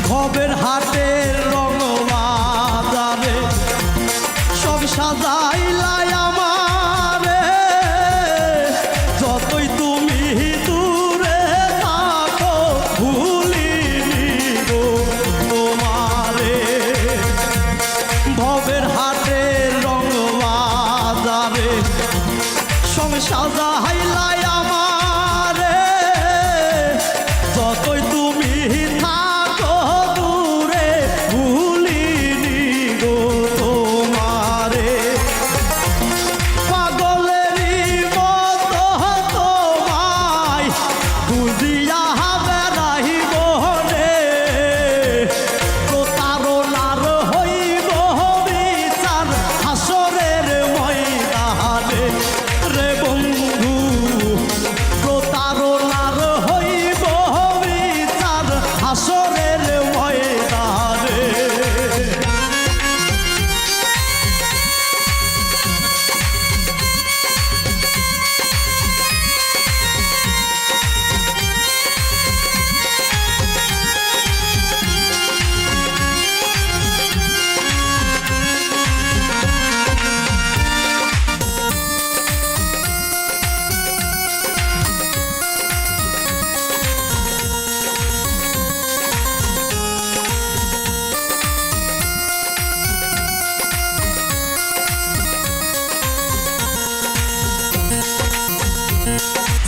ভবের হাটের রং বাজারে সব সাজাইলাই আমারে, যতই তুমি দূরে থাকো ভুলিনি গো তোমারে। ভবের হাটের রং বাজারে সব সাজাইলাই আমারে, যতই তুমি থাকো দূরে ভুলিনি গো তোমারে। পাগলেরই মতো তোমায় বুঝিয়া বেড়াই বনে, প্রতারণার হইব বিচার হাসরের ময়দানে রে বন্ধু, প্রতারণার হইব বিচার হাসরের ময়দানে।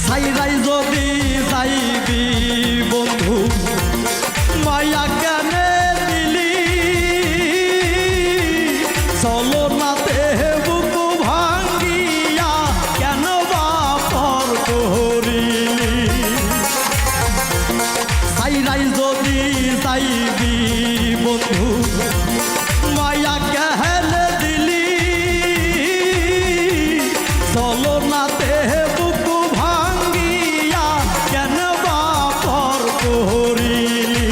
ছাইরাই যদি যাইবি বন্ধু মায়া কেনে দিলি, চলো নাতে বুকু ভাঙ্গিয়া কেন বাপর করিলি। ছাইরাই যদি যাইবি বন্ধু মায়া কেনে দিলি, চলো নাতে বুকু ভাঙ্গিয়া কেন বাপর করিলি।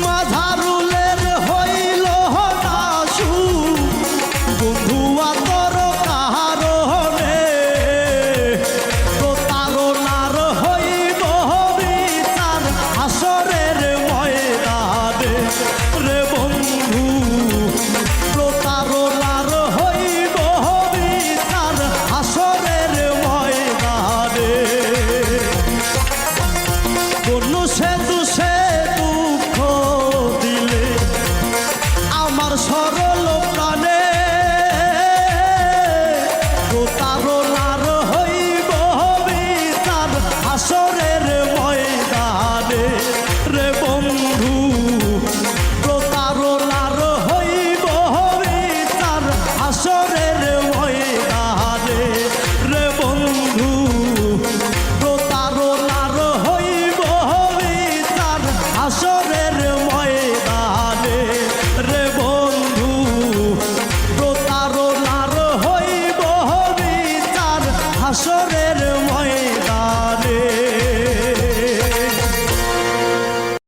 মাঝারুলের হইল না সুখ বন্ধু আতর কারণে, প্রতারণার হইব বিচার হাসরের ময়দানে রে বন্ধু, প্রতারণার হইব বিচার হাসরের ময়দানে। কোন সে দুষে দুঃখ দিলে আমার সরল প্রাণে, প্রতারণার হইব বিচার হাসরের ময়দানে রে বন্ধু, প্রতারণার হইব বিচার হাসরের ময়দানে রে বন্ধু, প্রতারণার হইব বিচার হাসরের